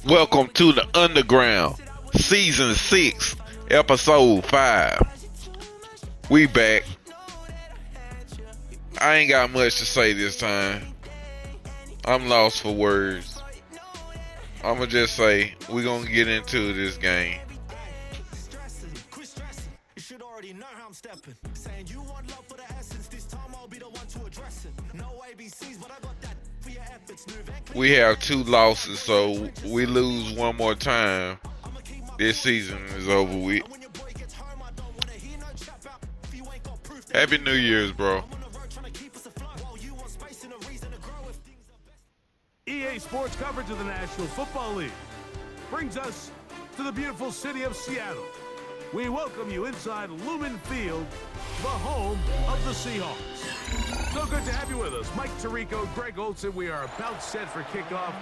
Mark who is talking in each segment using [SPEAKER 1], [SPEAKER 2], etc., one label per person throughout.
[SPEAKER 1] Welcome to the Underground Season 6, Episode 5. We back. I ain't got much to say this time. I'm lost for words. I'ma just say we gonna get into this game. We have 2 losses, so we lose one more time. This season is over with. Happy New Year's, bro.
[SPEAKER 2] EA Sports coverage of the National Football League brings us to the beautiful city of Seattle. We welcome you inside Lumen Field, the home of the Seahawks. So good to have you with us. Mike Tirico, Greg Olson. We are about set for kickoff.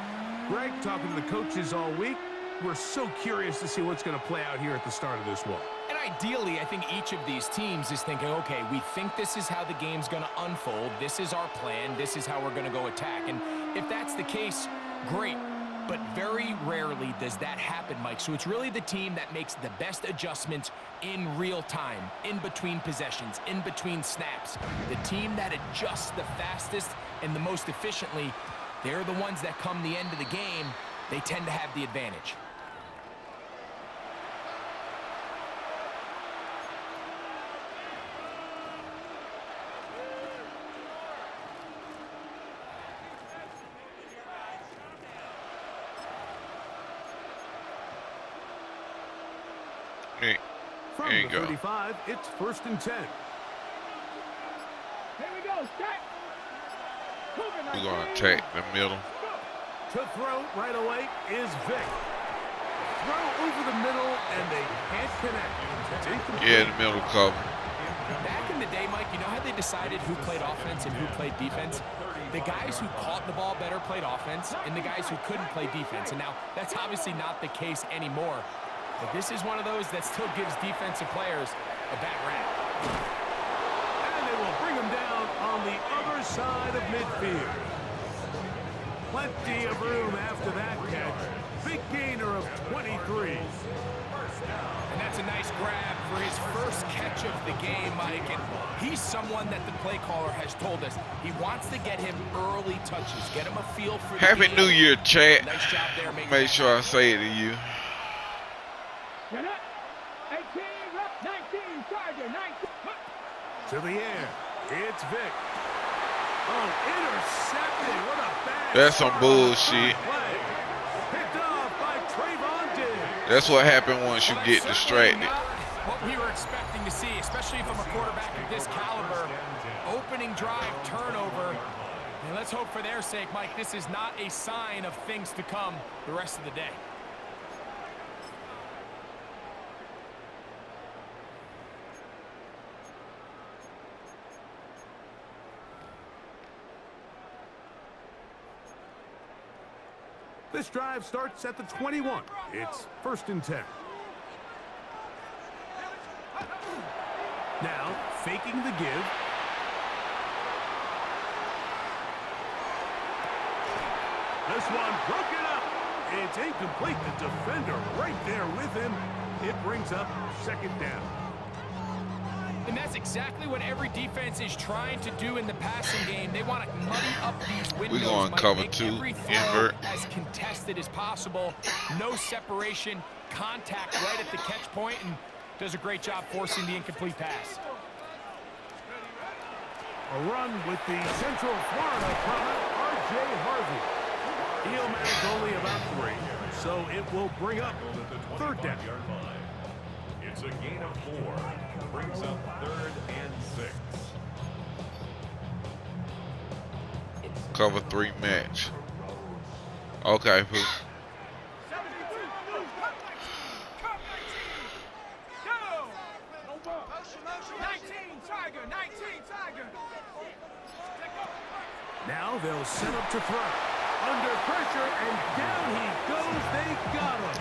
[SPEAKER 2] Greg, talking to the coaches all week. We're so curious to see what's going to play out here at the start of this one.
[SPEAKER 3] And ideally, I think each of these teams is thinking, okay, we think this is how the game's going to unfold. This is our plan. This is how we're going to go attack. And if that's the case, great. But very rarely does that happen, Mike. So it's really the team that makes the best adjustments in real time, in between possessions, in between snaps. The team that adjusts the fastest and the most efficiently, they're the ones that come the end of the game, they tend to have the advantage.
[SPEAKER 2] From the 35, it's 1st and 10.
[SPEAKER 4] Here we go, set.
[SPEAKER 1] We're going to attack the middle.
[SPEAKER 2] To throw right away is Vic. Throw over the middle, and they can't connect.
[SPEAKER 1] Yeah, the middle cover.
[SPEAKER 3] Back in the day, Mike, you know how they decided who played offense and who played defense? The guys who caught the ball better played offense, and the guys who couldn't play defense. And now, that's obviously not the case anymore. But this is one of those that still gives defensive players a bad rap.
[SPEAKER 2] And they will bring him down on the other side of midfield. Plenty of room after that catch. Big gainer of 23.
[SPEAKER 3] And that's a nice grab for his first catch of the game, Mike. And he's someone that the play caller has told us he wants to get him early touches, get him a feel for the
[SPEAKER 1] Happy
[SPEAKER 3] game.
[SPEAKER 1] New Year, chat.
[SPEAKER 3] Nice job there.
[SPEAKER 1] Make sure I say it to you.
[SPEAKER 4] 18, 19, Charger, 19.
[SPEAKER 2] To the air. It's Vic. Oh, intercepted. What a bad
[SPEAKER 1] That's some bullshit.
[SPEAKER 2] play. Picked off by Trayvon Diggs.
[SPEAKER 1] That's what happened once you get distracted.
[SPEAKER 3] Not what we were expecting to see, especially from a quarterback of this caliber. Opening drive, turnover. And let's hope for their sake, Mike, this is not a sign of things to come the rest of the day.
[SPEAKER 2] This drive starts at the 21. It's 1st and 10. Now, faking the give. This one broken up. It's incomplete. The defender right there with him. It brings up 2nd down.
[SPEAKER 3] And that's exactly what every defense is trying to do in the passing game. They want to muddy up these windows.
[SPEAKER 1] We're going
[SPEAKER 3] Mike.
[SPEAKER 1] cover
[SPEAKER 3] Make
[SPEAKER 1] 2,
[SPEAKER 3] every throw
[SPEAKER 1] invert.
[SPEAKER 3] as contested as possible. No separation, contact right at the catch point, and does a great job forcing the incomplete pass.
[SPEAKER 2] A run with the Central Florida product, R.J. Harvey. He'll manage only about 3, so it will bring up 3rd down.
[SPEAKER 5] It's a gain of 4. Brings up 3rd and 6.
[SPEAKER 1] Cover 3 match. Okay, Pooh.
[SPEAKER 4] 19, Tiger, 19, Tiger.
[SPEAKER 2] Now they'll set up to throw. Under pressure, and down he goes. They got him.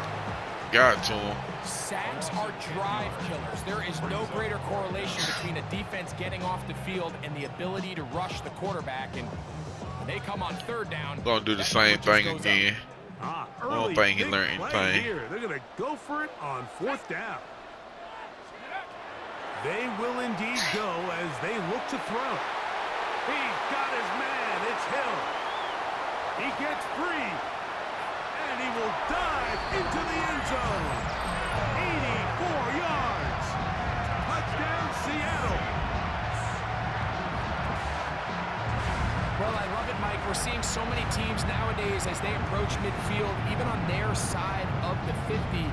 [SPEAKER 1] Got to him.
[SPEAKER 3] Sacks are drive killers. There is no greater correlation between a defense getting off the field and the ability to rush the quarterback. And when they come on 3rd down,
[SPEAKER 1] Gonna do the same thing again. I don't think he learned anything.
[SPEAKER 2] Here. They're going to go for it on 4th down. They will indeed go as they look to throw. He's got his man. It's Hill. He gets free. And he will dive into the end zone. 84 yards. Touchdown, Seattle.
[SPEAKER 3] Well, I love it, Mike. We're seeing so many teams nowadays as they approach midfield, even on their side of the 50,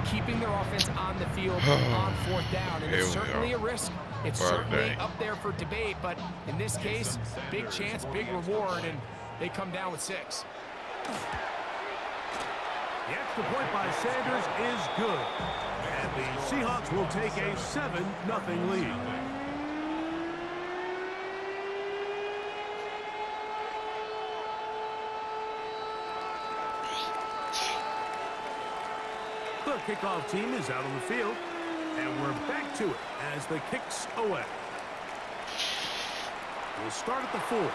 [SPEAKER 3] keeping their offense on the field on 4th down. And it's certainly a risk. It's certainly up there for debate, but in this case, big chance, big reward, and they come down with 6.
[SPEAKER 2] The extra point by Sanders is good. And the Seahawks will take a 7-0 lead. The kickoff team is out on the field, and we're back to it as the kick's away. We'll start at the 4.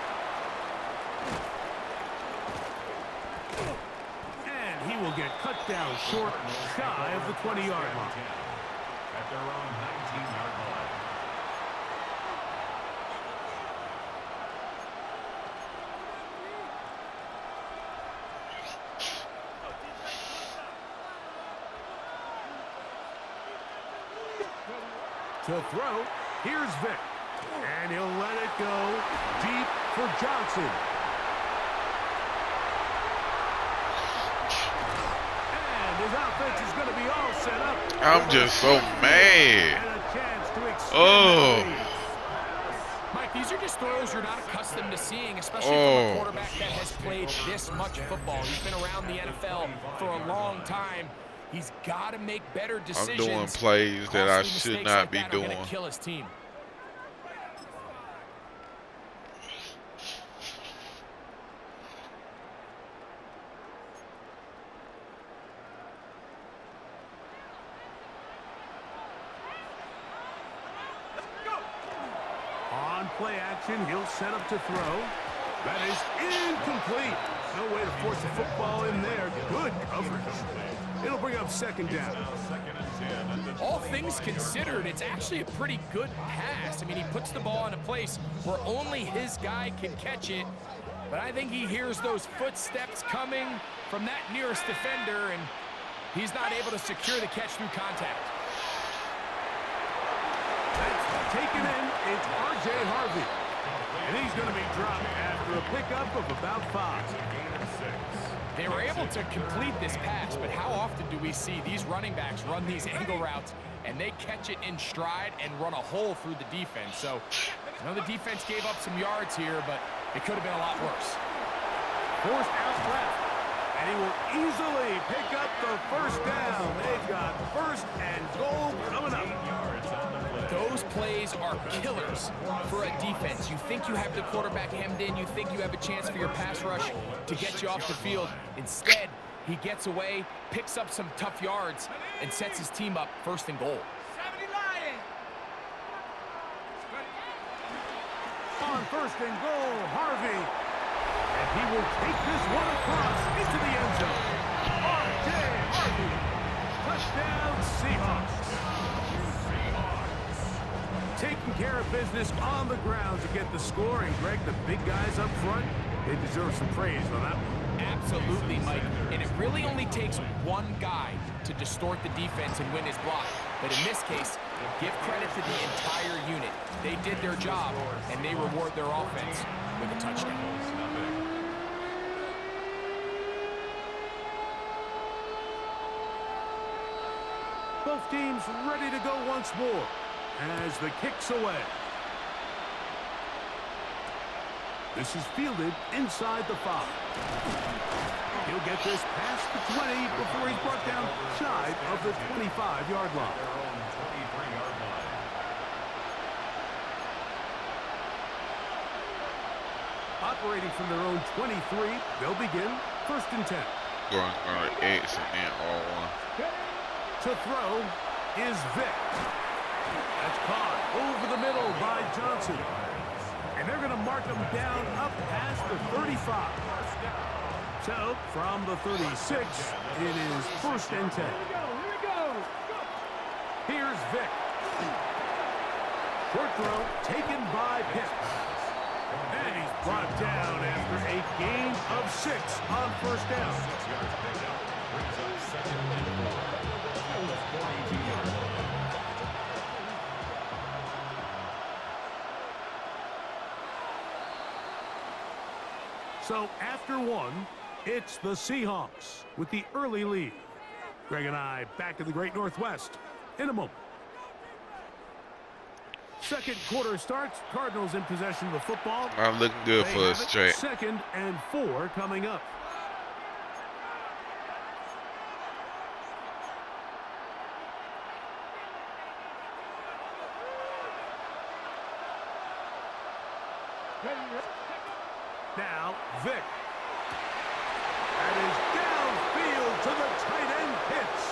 [SPEAKER 2] And he will get cut down short, shy of the 20-yard line.
[SPEAKER 5] At their own 19-yard line.
[SPEAKER 2] To throw, here's Vic. And he'll let it go deep for Johnson. And his offense is going to be all set up.
[SPEAKER 1] I'm just so mad.
[SPEAKER 2] And a chance to extend the lead.
[SPEAKER 3] Mike, these are just throws you're not accustomed to seeing, especially from a quarterback that has played this much football. He's been around the NFL for a long time. He's got to make better decisions.
[SPEAKER 1] I'm doing plays that I should not be doing.
[SPEAKER 3] Kill his team.
[SPEAKER 2] On play action, he'll set up to throw. That is incomplete. No way to force the football in there. Good coverage. It'll bring up 2nd down.
[SPEAKER 3] All things considered, it's actually a pretty good pass. I mean, he puts the ball in a place where only his guy can catch it. But I think he hears those footsteps coming from that nearest defender, and he's not able to secure the catch through contact.
[SPEAKER 2] That's taken in. It's R.J. Harvey. And he's going to be dropped after a pickup of about 5.
[SPEAKER 3] They were able to complete this pass, but how often do we see these running backs run these angle routes and they catch it in stride and run a hole through the defense? So, I know the defense gave up some yards here, but it could have been a lot worse.
[SPEAKER 2] Forced out left. And he will easily pick up the 1st down. They've got 1st and goal coming up.
[SPEAKER 3] Those plays are killers for a defense. You think you have the quarterback hemmed in. You think you have a chance for your pass rush to get you off the field. Instead, he gets away, picks up some tough yards, and sets his team up 1st and goal.
[SPEAKER 2] On 1st and goal, Harvey. And he will take this one across into the end zone. R.J. Harvey. Touchdown, Seahawks. Taking care of business on the ground to get the score. And, Greg, the big guys up front, they deserve some praise on that one.
[SPEAKER 3] Absolutely, Mike. And it really only takes one guy to distort the defense and win his block. But in this case, give credit to the entire unit. They did their job, and they reward their offense with a touchdown.
[SPEAKER 2] Both teams ready to go once more as the kick's away. This is fielded inside the 5. He'll get this past the 20 before he's brought down shy of the 25-yard line. Operating from their own 23, they'll begin 1st and 10.
[SPEAKER 1] Going X and then R1.
[SPEAKER 2] To throw is Vic. That's caught over the middle by Johnson. And they're going to mark him down up past the 35. So, from the 36, it is 1st and 10.
[SPEAKER 4] Here we go.
[SPEAKER 2] Here's Vic. Short throw taken by Pitts. And he's brought down after a gain of 6 on 1st down.
[SPEAKER 5] 6 yards picked up. Brings up 2nd and 4. Almost 42 yards.
[SPEAKER 2] So after 1, it's the Seahawks with the early lead. Greg and I back in the Great Northwest in a moment. Second quarter starts. Cardinals in possession of the football.
[SPEAKER 1] I'm looking good
[SPEAKER 2] They
[SPEAKER 1] for
[SPEAKER 2] have
[SPEAKER 1] us,
[SPEAKER 2] it.
[SPEAKER 1] Trey.
[SPEAKER 2] 2nd and 4 coming up. Now, Vic. That is downfield to the tight end Pitts.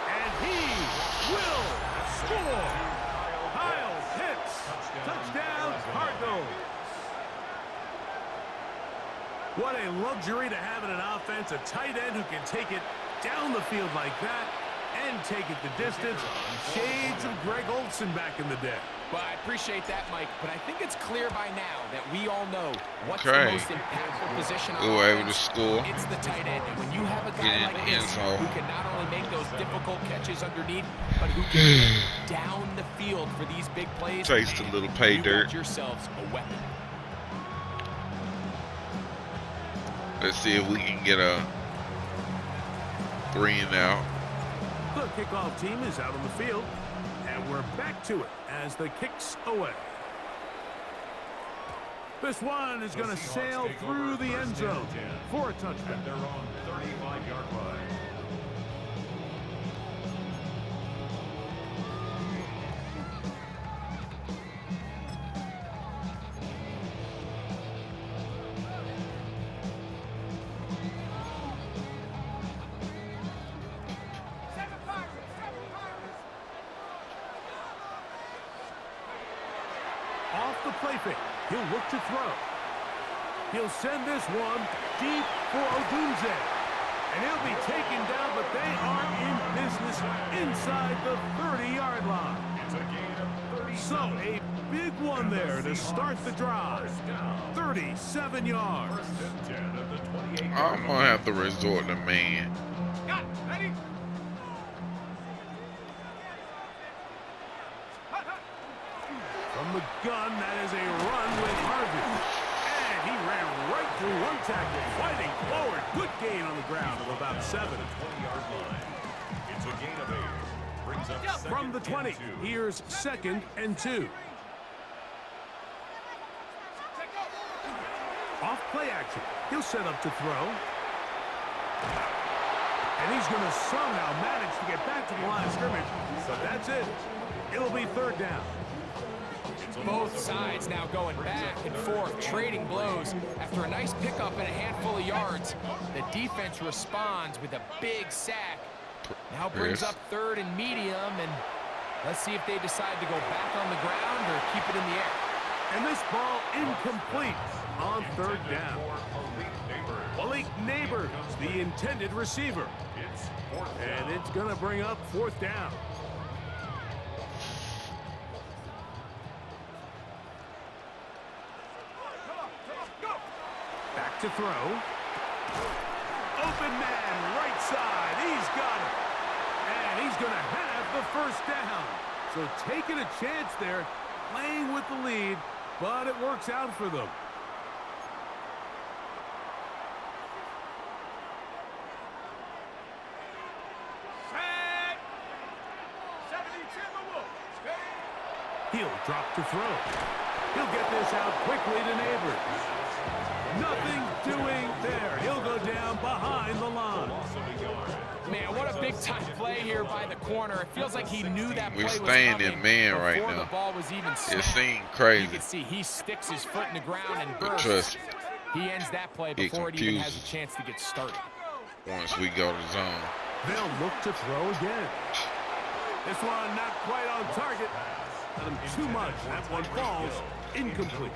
[SPEAKER 2] And he will score. Kyle Pitts. Touchdown, Cardinals. What a luxury to have in an offense, a tight end who can take it down the field like that and take it the distance. Shades of Greg Olsen back in the day.
[SPEAKER 3] Well, I appreciate that, Mike, but I think it's clear by now that we all know what's the
[SPEAKER 1] Okay.
[SPEAKER 3] most impactful position on
[SPEAKER 1] We were able to
[SPEAKER 3] offense.
[SPEAKER 1] score.
[SPEAKER 3] It's the tight end, and when you have a
[SPEAKER 1] Get
[SPEAKER 3] guy
[SPEAKER 1] in
[SPEAKER 3] like
[SPEAKER 1] the end
[SPEAKER 3] this
[SPEAKER 1] zone.
[SPEAKER 3] who can not only make those difficult catches underneath, but who can get down the field for these big plays,
[SPEAKER 1] Taste a
[SPEAKER 3] man,
[SPEAKER 1] little pay
[SPEAKER 3] you
[SPEAKER 1] dirt.
[SPEAKER 3] got yourselves a weapon.
[SPEAKER 1] Let's see if we can get a 3 and out.
[SPEAKER 2] The kickoff team is out on the field, and we're back to it as the kick's away. This one is going to sail through the end zone for a touchdown.
[SPEAKER 5] At their own 35-yard line.
[SPEAKER 2] Off the play fake, he'll look to throw. He'll send this one deep for Odunze. And he'll be taken down, but they are in business inside the 30-yard line.
[SPEAKER 5] It's a gain of 30.
[SPEAKER 2] So a big one there to start the drive.
[SPEAKER 5] First down.
[SPEAKER 2] 37 yards.
[SPEAKER 5] 1st and 10 at the 28.
[SPEAKER 1] I'm going to have to resort to man.
[SPEAKER 4] Got it. Ready?
[SPEAKER 2] From the gun, that is a run with Harvey. And he ran right through one tackle, fighting forward. Good gain on the ground of about 7.
[SPEAKER 5] 20-yard line. It's a gain of 8. Brings up 2nd
[SPEAKER 2] From the 20,
[SPEAKER 5] and 2.
[SPEAKER 2] here's 2nd and 2. Off play action. He'll set up to throw. And he's going to somehow manage to get back to the line of scrimmage. But that's it. It'll be 3rd down.
[SPEAKER 3] Both sides now going back and forth, trading blows. After a nice pickup and a handful of yards, the defense responds with a big sack. Now brings up 3rd and medium, and let's see if they decide to go back on the ground or keep it in the air.
[SPEAKER 2] And this ball incomplete on 3rd down. Malik Neighbors, the intended receiver.
[SPEAKER 5] It's 4th down.
[SPEAKER 2] And it's going to bring up 4th down. Back to throw. Open man, right side. He's got it. And he's going to have the 1st down. So taking a chance there, playing with the lead, but it works out for them.
[SPEAKER 4] Set. 72 Wolf.
[SPEAKER 2] He'll drop to throw. He'll get this out quickly to Neighbors. Nothing doing there. He'll go down behind the line.
[SPEAKER 3] Man, what a big-time play here by the corner. It feels like he knew that play
[SPEAKER 1] We're
[SPEAKER 3] was
[SPEAKER 1] staying in
[SPEAKER 3] coming
[SPEAKER 1] man right
[SPEAKER 3] before
[SPEAKER 1] now.
[SPEAKER 3] the ball was even
[SPEAKER 1] It
[SPEAKER 3] snapped.
[SPEAKER 1] seemed
[SPEAKER 3] You
[SPEAKER 1] crazy.
[SPEAKER 3] can see he sticks his foot in the ground and
[SPEAKER 1] But
[SPEAKER 3] bursts.
[SPEAKER 1] trust
[SPEAKER 3] He ends that play
[SPEAKER 1] Get
[SPEAKER 3] before it even has a
[SPEAKER 1] confused.
[SPEAKER 3] chance to get started.
[SPEAKER 1] once we go to zone.
[SPEAKER 2] They'll look to throw again. This one not quite on target. Not him too much. That one falls incomplete.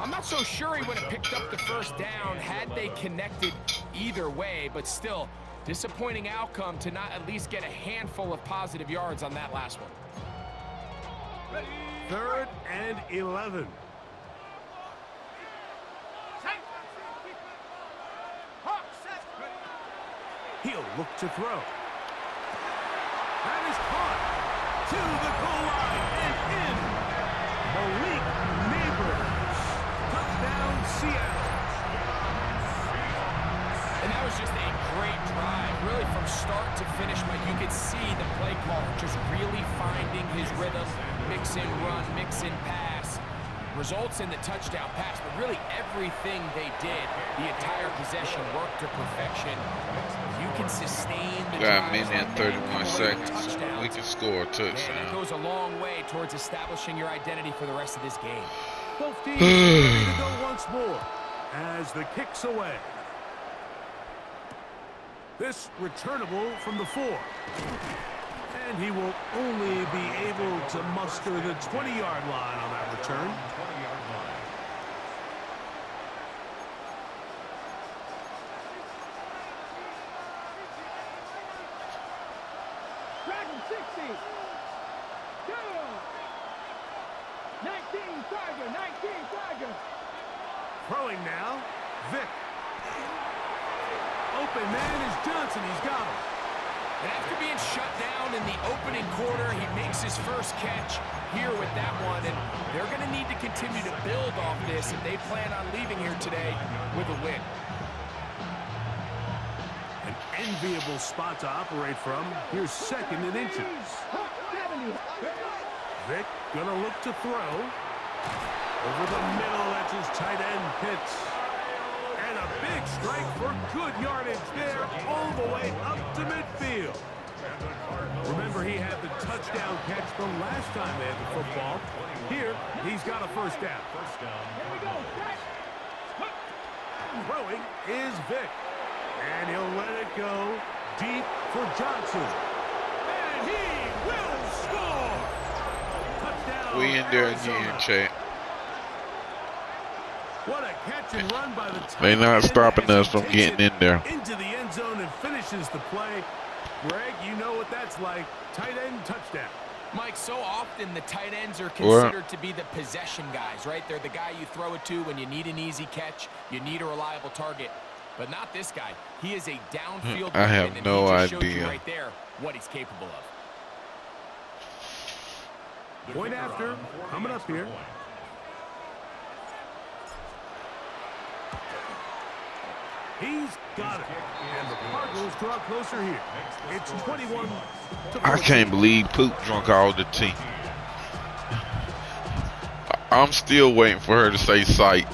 [SPEAKER 3] I'm not so sure he would have picked up the first down had they connected either way, but still, disappointing outcome to not at least get a handful of positive yards on that last one.
[SPEAKER 2] 3rd and 11. He'll look to throw. That is caught to the goal line and in. Malik Neighbors. Touchdown, Seattle.
[SPEAKER 3] And that was just a great drive, really from start to finish. But you could see the play caller just really finding his rhythm, mix and run, mix and pass. Results in the touchdown pass, but really everything they did, the entire possession worked to perfection. You can sustain the
[SPEAKER 1] Got a
[SPEAKER 3] drives
[SPEAKER 1] minute and
[SPEAKER 3] like
[SPEAKER 1] 31
[SPEAKER 3] that,
[SPEAKER 1] seconds.
[SPEAKER 3] touchdowns.
[SPEAKER 1] We can score a
[SPEAKER 3] Man, it
[SPEAKER 1] touchdown.
[SPEAKER 3] goes a long way towards establishing your identity for the rest of this game.
[SPEAKER 2] Both teams ready to go once more as the kick's away. This returnable from the 4. And he will only be able to muster the 20-yard line on that return.
[SPEAKER 4] Dragon 60. 19 Tiger, 19 Tiger.
[SPEAKER 2] Throwing now, Vic. Open man is Johnson. He's got him.
[SPEAKER 3] And after being shut down in the opening quarter, he makes his first catch here with that one. And they're going to need to continue to build off this if they plan on leaving here today with a win.
[SPEAKER 2] An enviable spot to operate from. Here's 2nd and inches. Vic gonna look to throw. Over the middle, that's his tight end, Pitts. And a big strike for good yardage there all the way up to midfield. Remember, he had the touchdown catch the last time they had the football. Here, he's got a first down. Throwing is Vic. And he'll let it go deep for Johnson. And he will score! Touchdown,
[SPEAKER 1] We in there
[SPEAKER 2] Arizona.
[SPEAKER 1] again, chat.
[SPEAKER 2] What a catch and run by the tight
[SPEAKER 1] They not
[SPEAKER 2] end
[SPEAKER 1] stopping
[SPEAKER 2] as
[SPEAKER 1] us
[SPEAKER 2] he
[SPEAKER 1] from
[SPEAKER 2] takes
[SPEAKER 1] getting
[SPEAKER 2] it
[SPEAKER 1] in there.
[SPEAKER 2] into the end zone and finishes the play. Greg, you know what that's like. Tight end touchdown.
[SPEAKER 3] Mike, so often the tight ends are considered to be the possession guys, right? They're the guy you throw it to when you need an easy catch, you need a reliable target. But not this guy. He is a downfield
[SPEAKER 1] I have
[SPEAKER 3] weapon, and
[SPEAKER 1] no
[SPEAKER 3] he just showed you
[SPEAKER 1] idea.
[SPEAKER 3] right there what he's capable of.
[SPEAKER 2] Point after, coming up here. He's got it. And the Cardinals draw closer here. It's 21 to 14.
[SPEAKER 1] I can't believe Poop drunk all the tea. I'm still waiting for her to say sight.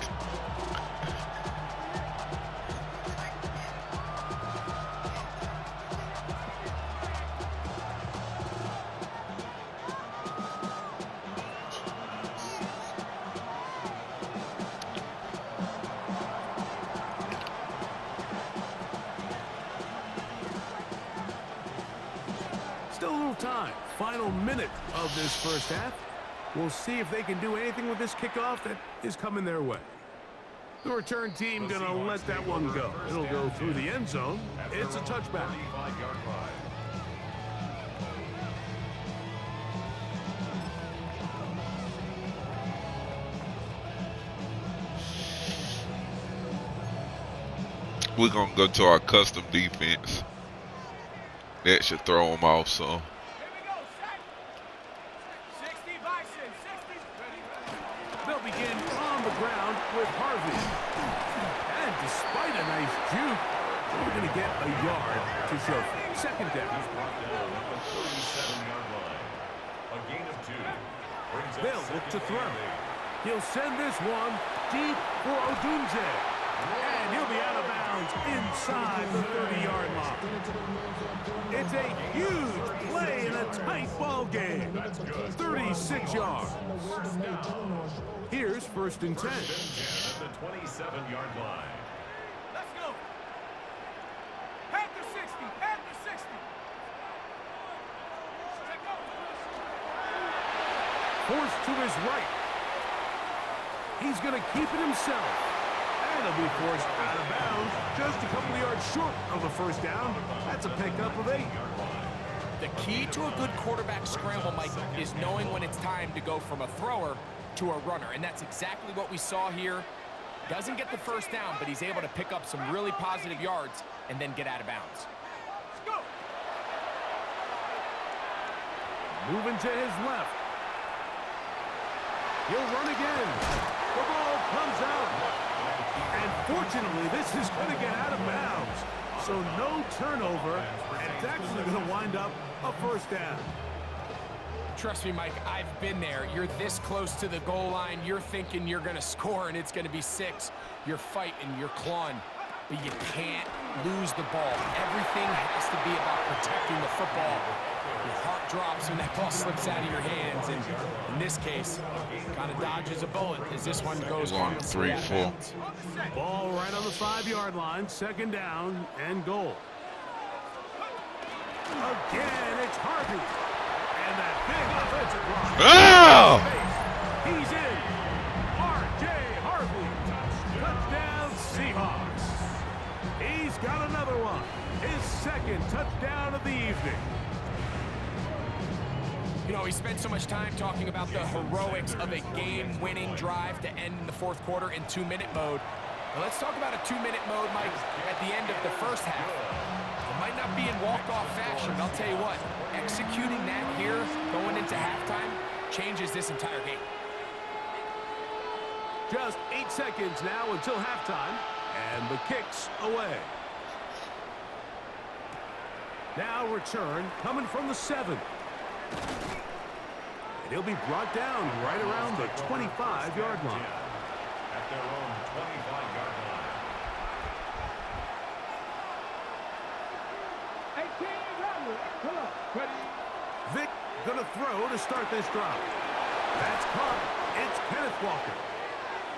[SPEAKER 2] Still a little time. Final minute of this first half. We'll see if they can do anything with this kickoff that is coming their way. The return team gonna let that one go. It'll go through the end zone. It's a touchback.
[SPEAKER 1] We're gonna go to our custom defense. That should throw them off some.
[SPEAKER 4] Here we go, set. 60 Bison, 60.
[SPEAKER 2] They'll begin on the ground with Harvey. And despite a nice juke, we're going to get a yard to show for it. Second down. They'll look to throw. He'll send this one deep for Odunze. And he'll be out of bounds inside the 30-yard line. It's a huge play in a tight ball game. 36 yards. Here's 1st and 10.
[SPEAKER 5] At the 27-yard line.
[SPEAKER 4] Let's go. Panther 60, Panther 60. Check out.
[SPEAKER 2] Forced to his right. He's going to keep it himself. And he'll be forced out of bounds just a couple of yards short of the first down. That's a pickup of 8.
[SPEAKER 3] The key to a good quarterback scramble, Mike, is knowing when it's time to go from a thrower to a runner. And that's exactly what we saw here. Doesn't get the first down, but he's able to pick up some really positive yards and then get out of bounds.
[SPEAKER 4] Let's go.
[SPEAKER 2] Moving to his left. He'll run again. The ball comes out. And fortunately, this is going to get out of bounds. So no turnover, and it's actually going to wind up a first down.
[SPEAKER 3] Trust me, Mike, I've been there. You're this close to the goal line. You're thinking you're going to score, and it's going to be 6. You're fighting, you're clawing, but you can't lose the ball. Everything has to be about protecting the football. Your heart drops when that ball slips out of your hands, and in this case, kind of dodges a bullet as this one goes
[SPEAKER 1] One,
[SPEAKER 3] harmlessly
[SPEAKER 1] 3,
[SPEAKER 3] out of
[SPEAKER 1] 4.
[SPEAKER 3] bounds.
[SPEAKER 2] Ball right on the 5-yard line, second down and goal. Again, it's Harvey. And that big offensive block.
[SPEAKER 1] Oh!
[SPEAKER 2] He's in. R.J. Harvey. Touchdown, Seahawks. He's got another one. His second touchdown of the evening.
[SPEAKER 3] You know, he spent so much time talking about the heroics of a game-winning drive to end in the fourth quarter in 2-minute mode. Now let's talk about a 2-minute mode, Mike, at the end of the first half. It might not be in walk-off fashion, but I'll tell you what, executing that here, going into halftime, changes this entire game.
[SPEAKER 2] Just 8 seconds now until halftime, and the kick's away. Now return coming from the 7. And he'll be brought down right around the 25-yard line.
[SPEAKER 5] At their own 25-yard line.
[SPEAKER 4] 18, run. Come on. Ready.
[SPEAKER 2] Vic gonna throw to start this drive. That's caught. It's Kenneth Walker.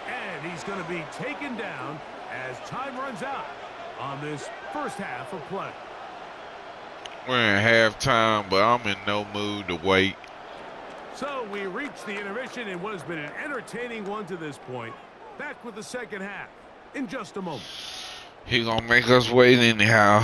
[SPEAKER 2] And he's gonna be taken down as time runs out on this first half of play.
[SPEAKER 1] We're in halftime, but I'm in no mood to wait.
[SPEAKER 2] So we reach the intermission in what has been an entertaining one to this point. Back with the second half in just a moment.
[SPEAKER 1] He gonna make us wait anyhow.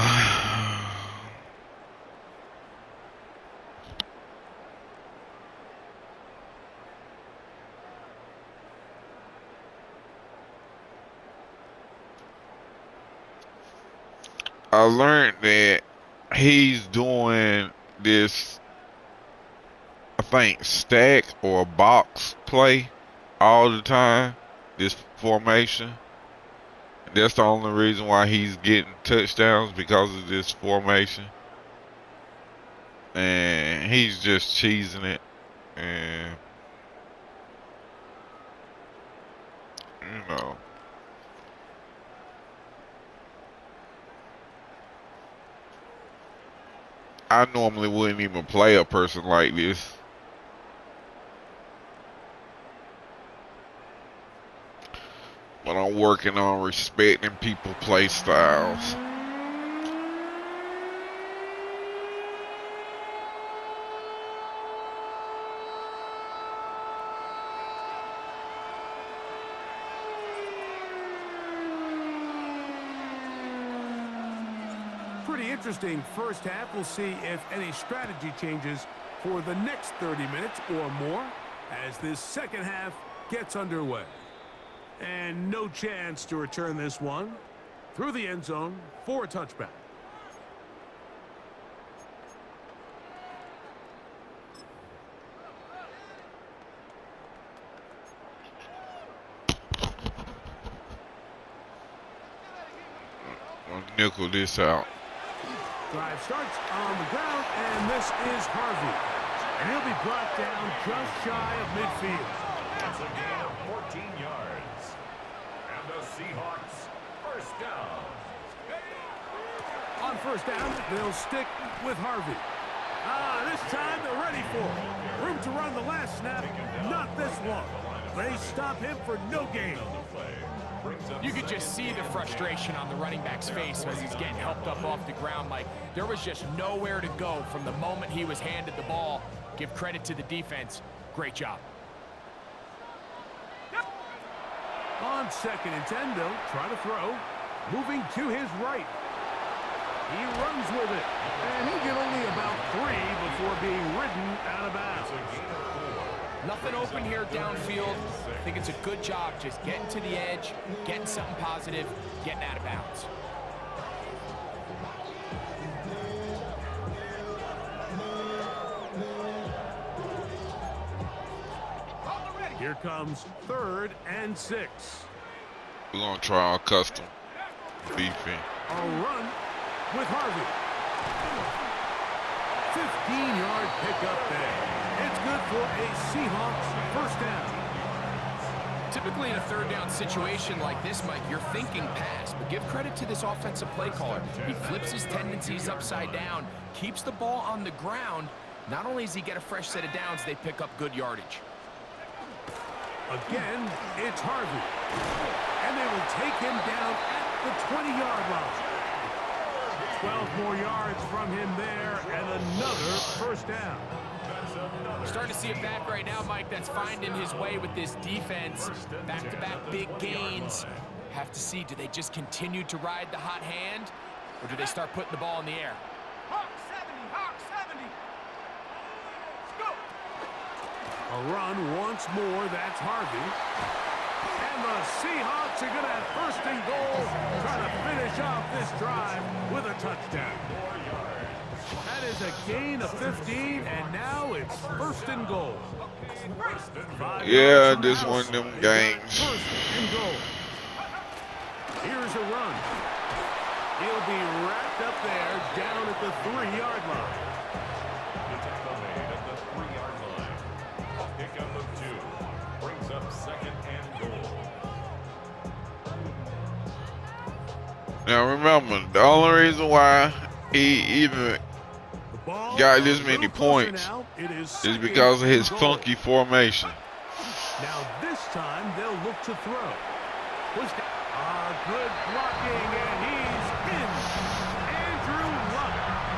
[SPEAKER 1] I learned that he's doing this, I think, stack or box play all the time, this formation. That's the only reason why he's getting touchdowns, because of this formation. And he's just cheesing it. And, you know, I normally wouldn't even play a person like this. But I'm working on respecting people's play styles.
[SPEAKER 2] Pretty interesting first half. We'll see if any strategy changes for the next 30 minutes or more as this second half gets underway. And no chance to return this one through the end zone for a touchback.
[SPEAKER 1] I'll nickel this out.
[SPEAKER 2] Drive starts on the ground, and this is Harvey. And he'll be brought down just shy of midfield.
[SPEAKER 5] That's a gain of 14 yards. And the Seahawks first down.
[SPEAKER 2] On first down, they'll stick with Harvey. This time they're ready for it. Room to run the last snap, not this one. They stop him for no gain.
[SPEAKER 3] You could just see the frustration on the running back's face as he's getting helped up off the ground. Like, there was just nowhere to go from the moment he was handed the ball. Give credit to the defense. Great job.
[SPEAKER 2] On 2nd and 10, they'll try to throw. Moving to his right. He runs with it. And he'll get only about 3 before being ridden out of bounds.
[SPEAKER 3] Nothing open here downfield. I think it's a good job just getting to the edge, getting something positive, getting out of bounds.
[SPEAKER 2] Here comes 3rd and 6.
[SPEAKER 1] We're going to try our custom defense.
[SPEAKER 2] A run with Harvey. 15-yard pickup there. It's good for a Seahawks first down.
[SPEAKER 3] Typically in a 3rd down situation like this, Mike, you're thinking pass, but give credit to this offensive play caller. He flips his tendencies upside down, keeps the ball on the ground. Not only does he get a fresh set of downs, they pick up good yardage.
[SPEAKER 2] Again, it's Harvey. And they will take him down at the 20-yard line. 12 more yards from him there, and another first down.
[SPEAKER 3] Starting to see it back right now, Mike, that's finding his way with this defense. Back-to-back big gains. Have to see, do they just continue to ride the hot hand, or do they start putting the ball in the air?
[SPEAKER 4] Hawk 70, Hawk 70. Let's go.
[SPEAKER 2] A run once more, that's Harvey. And the Seahawks are going to have 1st and goal, trying to finish off this drive with a touchdown. That is a gain of 15, and now it's 1st and goal.
[SPEAKER 1] Yeah, this one of them games.
[SPEAKER 2] 1st and goal. Here's a run. He'll be wrapped up there down at the 3-yard line.
[SPEAKER 5] The tackle made at the 3-yard line. A pickup of 2 brings up 2nd and goal.
[SPEAKER 1] Now remember, the only reason why he even got this many points is because of his funky formation.
[SPEAKER 2] Now this time they'll look to throw. Good blocking, and he's in. Andrew Luck,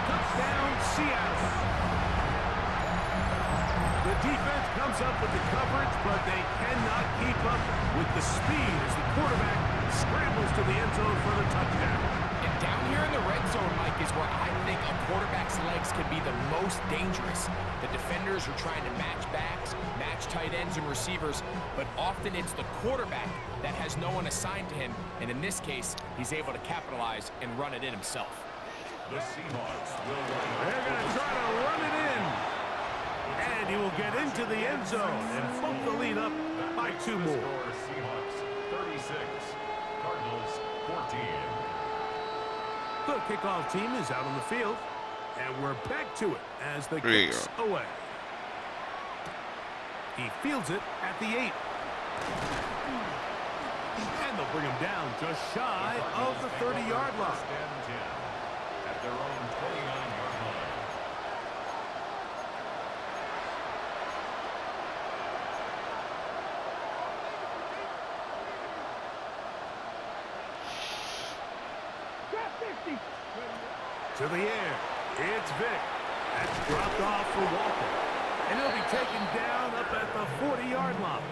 [SPEAKER 2] touchdown Seattle. The defense comes up with the coverage, but they cannot keep up with the speed as the quarterback scrambles to the end zone for the touchdown.
[SPEAKER 3] And down here in the red zone, Mike, is where I think a quarterback's legs can be the most dangerous. The defenders are trying to match backs, match tight ends and receivers, but often it's the quarterback that has no one assigned to him, and in this case, he's able to capitalize and run it in himself.
[SPEAKER 5] The Seahawks will run.
[SPEAKER 2] They're going to try to run it in. And he will get into the end zone and bump the lead up by 2 more.
[SPEAKER 5] Seahawks 36, Cardinals 14.
[SPEAKER 2] The kickoff team is out on the field, and we're back to it as the kicks away. He fields it at the 8. And they'll bring him down just shy of the 30-yard line.
[SPEAKER 5] At their own 29-yard line.
[SPEAKER 2] To the air, it's Vic. That's dropped off for Walker. And he'll be taken down up at the 40-yard line.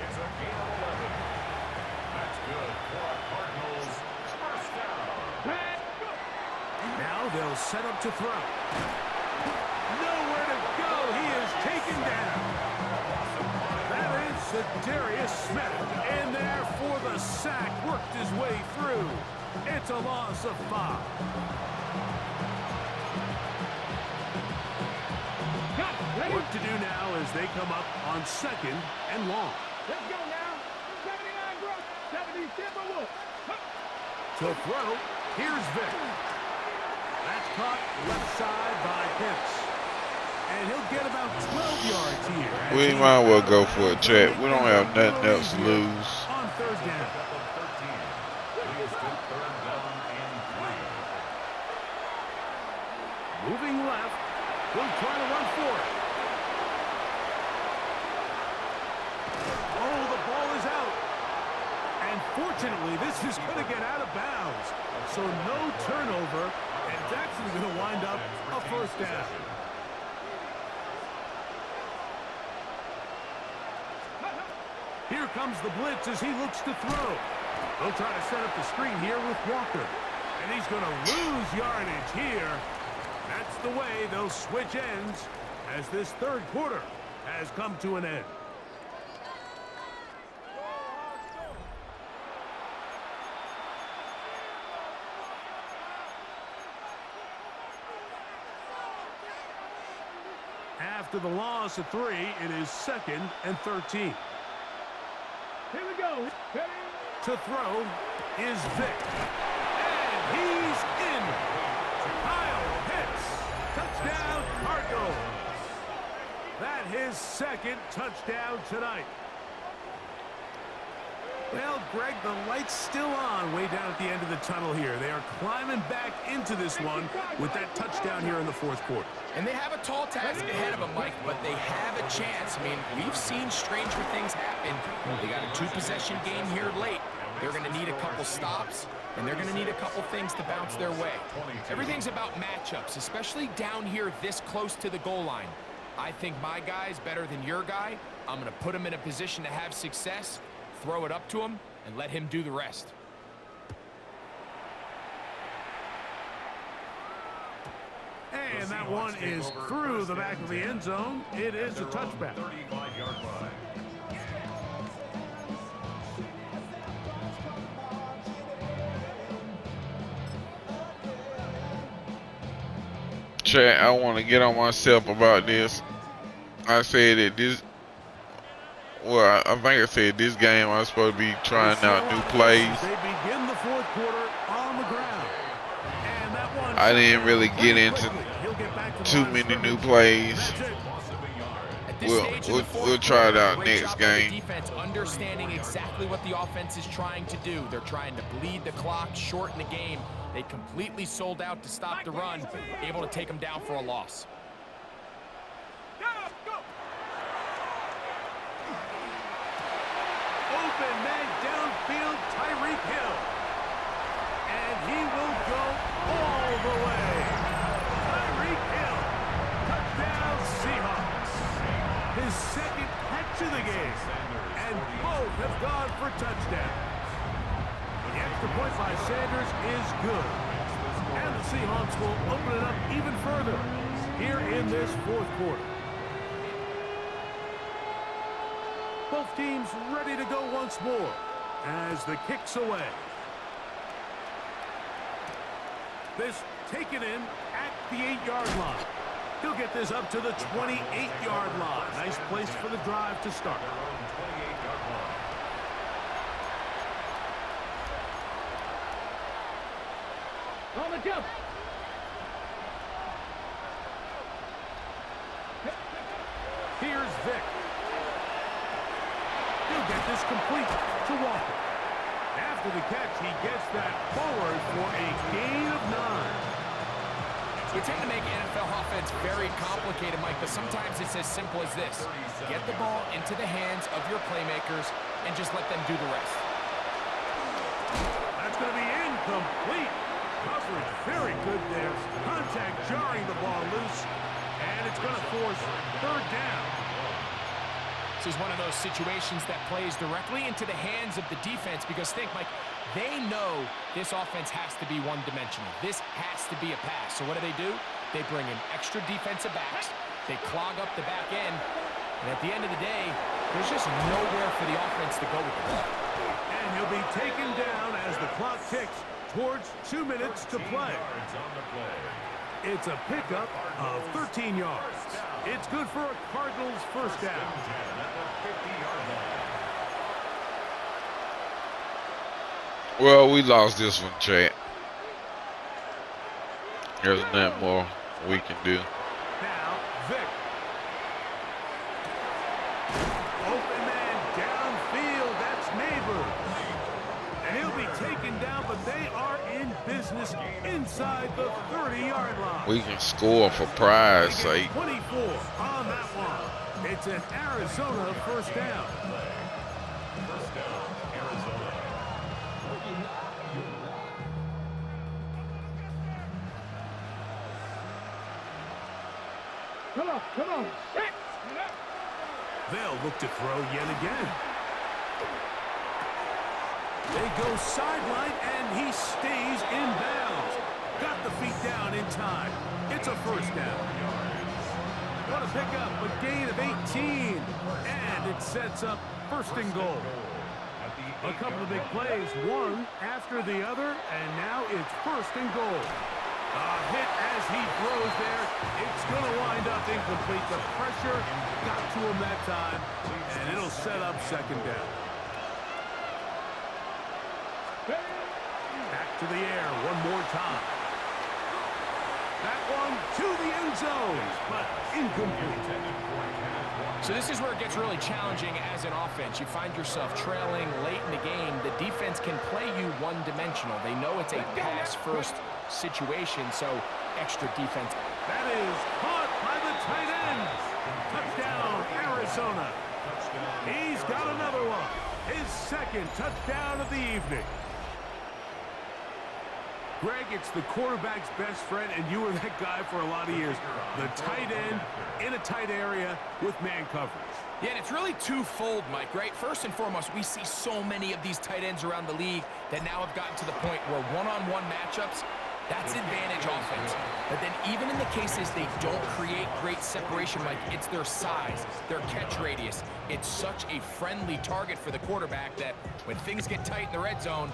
[SPEAKER 5] It's a gain of 11. That's good for Cardinals. First down.
[SPEAKER 2] Now they'll set up to throw. Nowhere to go. He is taken down. That is Za'Darius Smith in there for the sack. Worked his way through. It's a loss of 5. Work to do now as they come up on 2nd and long.
[SPEAKER 4] Let's go now. 79 Grove, 70 Timberwolves.
[SPEAKER 2] To throw, here's Vic. That's caught left side by Pitts. And he'll get about 12 yards here.
[SPEAKER 1] We might well go for a chat. We don't have nothing else to lose.
[SPEAKER 2] On 3rd down. Moving left. He'll try to run for it. Oh, the ball is out. And fortunately, this is going to get out of bounds. So no turnover, and it's actually going to wind up a first down. Here comes the blitz as he looks to throw. They'll try to set up the screen here with Walker. And he's going to lose yardage here. That's the way they'll switch ends as this third quarter has come to an end. After the loss of 3, it is 2nd and 13.
[SPEAKER 4] Here we go.
[SPEAKER 2] To throw is Vic. And he's in. Kyle hits. Touchdown, Cardinals. That his 2nd touchdown tonight. Well, Greg, the light's still on way down at the end of the tunnel here. They are climbing back into this one with that touchdown here in the 4th quarter.
[SPEAKER 3] And they have a tall task ahead of them, Mike, but they have a chance. I mean, we've seen stranger things happen. They got a 2-possession game here late. They're going to need a couple stops, and they're going to need a couple things to bounce their way. Everything's about matchups, especially down here this close to the goal line. I think my guy's better than your guy. I'm going to put him in a position to have success, throw it up to him, and let him do the rest.
[SPEAKER 2] And that one is through the back of the end zone. It is a touchback.
[SPEAKER 5] 35-yard line.
[SPEAKER 1] Chat, I want to get on myself about this. I said that this, well, I think I said this game I was supposed to be trying out new plays.
[SPEAKER 2] They begin the 4th quarter on the ground. And that one
[SPEAKER 1] I didn't really get into too many new plays. We'll try it out next game.
[SPEAKER 3] Defense understanding exactly what the offense is trying to do. They're trying to bleed the clock, shorten the game. They completely sold out to stop the run, able to take them down for a loss.
[SPEAKER 2] Open man downfield, Tyreek Hill. And he will go all the way. Tyreek Hill. Touchdown Seahawks. His 2nd catch of the game. And both have gone for touchdowns. The extra point by Sanders is good. And the Seahawks will open it up even further here in this 4th quarter. Both teams ready to go once more as the kick's away. This taken in at the 8-yard line. He'll get this up to the 28-yard line. Nice place for the drive to start.
[SPEAKER 4] On the jump.
[SPEAKER 2] Here's Vic. He'll get this complete to Walker. After the catch, he gets that forward for a gain of 9.
[SPEAKER 3] We tend to make NFL offense very complicated, Mike, but sometimes it's as simple as this. Get the ball into the hands of your playmakers and just let them do the rest.
[SPEAKER 2] That's going to be incomplete. Coverage very good there. Contact jarring the ball loose. And it's going to force 3rd down.
[SPEAKER 3] This is one of those situations that plays directly into the hands of the defense because think, Mike, they know this offense has to be one-dimensional. This has to be a pass. So what do? They bring in extra defensive backs. They clog up the back end. And at the end of the day, there's just nowhere for the offense to go with the ball.
[SPEAKER 2] And he'll be taken down as the clock ticks towards 2 minutes to play. It's a pickup of 13 yards. It's good for a Cardinals 1st down.
[SPEAKER 1] Well, we lost this one, chat. There's nothing more we can do.
[SPEAKER 2] Now, Vic. Open man downfield. That's Neighbors. And he'll be taken down, but they are in business inside the 30-yard line.
[SPEAKER 1] We can score for pride's sake.
[SPEAKER 2] 24 on that one. It's an Arizona 1st down.
[SPEAKER 4] Come on.
[SPEAKER 2] They'll look to throw yet again. They go sideline, and he stays in bounds. Got the feet down in time. It's a first down. What a pickup, a gain of 18. And it sets up first and goal. A couple of big plays, one after the other, and now it's first and goal. A hit as he throws there. It's going to wind up incomplete. The pressure got to him that time, and it'll set up second down. Back to the air one more time. That one to the end zone, but incomplete.
[SPEAKER 3] So this is where it gets really challenging as an offense. You find yourself trailing late in the game. The defense can play you one-dimensional. They know it's a pass-first situation, so extra defense.
[SPEAKER 2] That is caught by the tight end. Touchdown, Arizona. He's got another one. His second touchdown of the evening. Greg, it's the quarterback's best friend, and you were that guy for a lot of years. The tight end in a tight area with man coverage.
[SPEAKER 3] Yeah, and it's really twofold, Mike, right? First and foremost, we see so many of these tight ends around the league that now have gotten to the point where one-on-one matchups, that's advantage offense. But then even in the cases they don't create great separation, Mike, it's their size, their catch radius. It's such a friendly target for the quarterback that when things get tight in the red zone...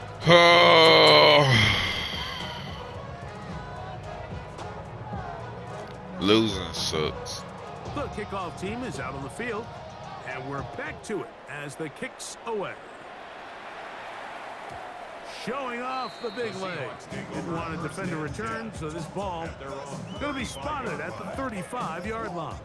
[SPEAKER 1] Losing sucks.
[SPEAKER 2] The kickoff team is out on the field, and we're back to it as the kick's away. Showing off the big leg. Didn't want to defend a return, so this ball going to be spotted at the 35-yard line.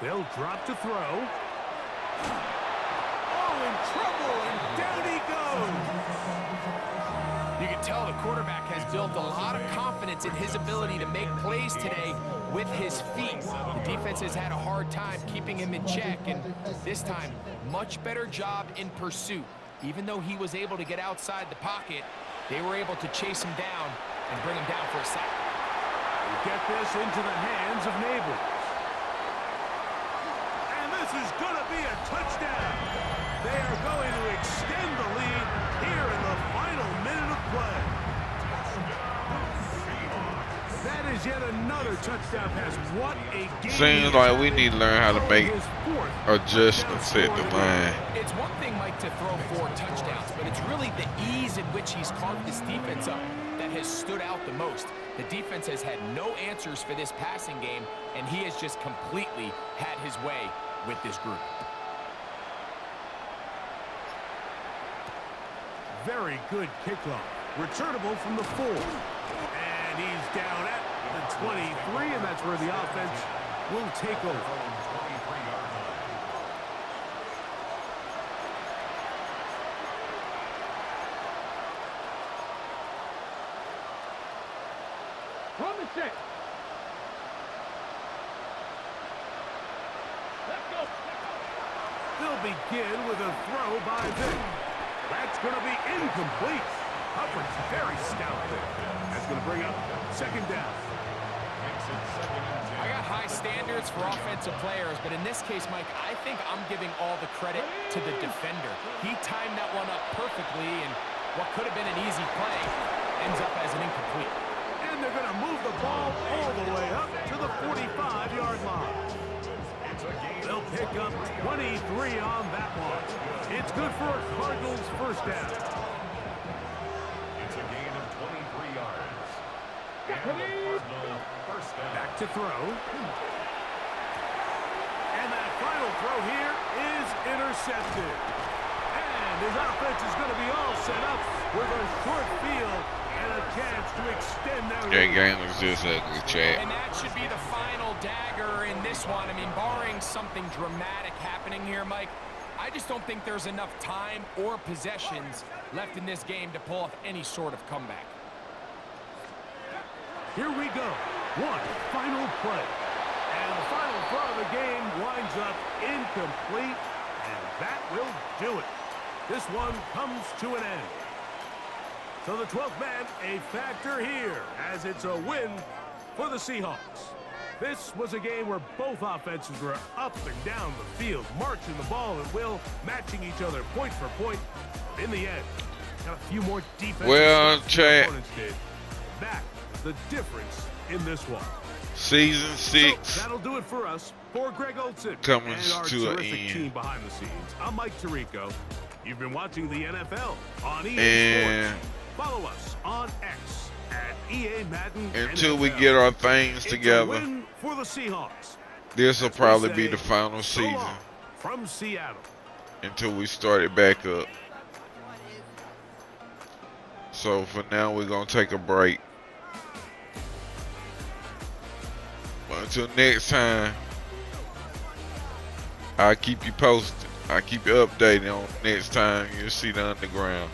[SPEAKER 2] They'll drop to throw. Oh, in trouble, and down he goes.
[SPEAKER 3] You can tell the quarterback has built a lot of confidence in his ability to make plays today with his feet. The defense has had a hard time keeping him in check, and this time, much better job in pursuit. Even though he was able to get outside the pocket, they were able to chase him down and bring him down for a sack.
[SPEAKER 2] Get this into the hands of Neighbors. This is going to be a touchdown. They are going to extend the lead here in the final minute of play. That is yet another touchdown pass. What a game.
[SPEAKER 1] Seems like we need to learn how to make adjustments at the line.
[SPEAKER 3] It's one thing, Mike, to throw 4 touchdowns, but it's really the ease in which he's carved this defense up that has stood out the most. The defense has had no answers for this passing game, and he has just completely had his way with this group.
[SPEAKER 2] Very good kickoff. Returnable from the 4. And he's down at the 23, and that's where the offense will take over.
[SPEAKER 4] From the 6.
[SPEAKER 2] They'll begin with a throw by Vick. That's going to be incomplete. Hubbard's very stout there. That's going to bring up second down.
[SPEAKER 3] I got high standards for offensive players, but in this case, Mike, I think I'm giving all the credit to the defender. He timed that one up perfectly, and what could have been an easy play ends up as an incomplete.
[SPEAKER 2] And they're going to move the ball all the way up to the 45-yard line. They'll pick up 23 on that one. It's good for a Cardinals first down.
[SPEAKER 5] It's a gain of 23 yards. And the Cardinal first down.
[SPEAKER 2] Back to throw. And that final throw here is intercepted. And his offense is going to be all set up with a short field and a chance to extend their
[SPEAKER 1] That
[SPEAKER 2] lead.
[SPEAKER 1] game was just ugly, Chad.
[SPEAKER 3] And that should be the final dagger in this one. I mean, barring something dramatic happening here, Mike, I just don't think there's enough time or possessions left in this game to pull off any sort of comeback.
[SPEAKER 2] Here we go. One final play. And the final throw of the game winds up incomplete. And that will do it. This one comes to an end. So the 12th man, a factor here, as it's a win for the Seahawks. This was a game where both offenses were up and down the field, marching the ball at will, matching each other point for point. In the end, got a few more defensive stops than the opponents did. That is the difference in this one.
[SPEAKER 1] Season 6.
[SPEAKER 2] So that'll do it for us. For Greg Olson
[SPEAKER 1] Coming
[SPEAKER 2] and our
[SPEAKER 1] to an
[SPEAKER 2] terrific
[SPEAKER 1] end.
[SPEAKER 2] team behind the scenes, I'm Mike Tirico. You've been watching the NFL on EA
[SPEAKER 1] And
[SPEAKER 2] Sports. Follow us on X at EA Madden
[SPEAKER 1] until we
[SPEAKER 2] NFL.
[SPEAKER 1] get our things
[SPEAKER 2] It's a
[SPEAKER 1] together,
[SPEAKER 2] win for the Seahawks.
[SPEAKER 1] this will
[SPEAKER 2] As we
[SPEAKER 1] probably
[SPEAKER 2] say,
[SPEAKER 1] be the final
[SPEAKER 2] so
[SPEAKER 1] season
[SPEAKER 2] long from Seattle.
[SPEAKER 1] until we start it back up. So for now, we're going to take a break. But until next time, I'll keep you posted. I'll keep you updated on next time you'll see the Underground.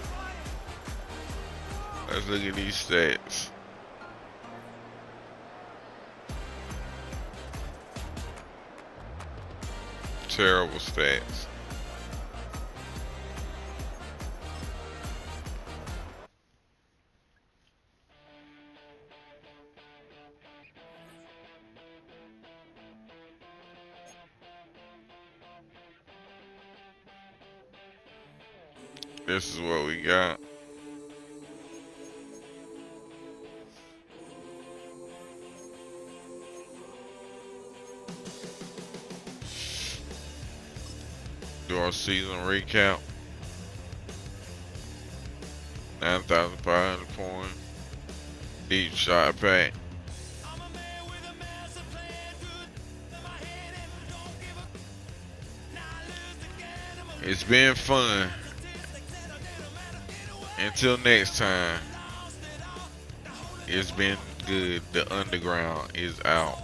[SPEAKER 1] Let's look at these stats. Terrible stats. This is what we got. Do our season recap. 9,500 points. Each shot pack. It's been fun. Until next time, it's been good. The Underground is out.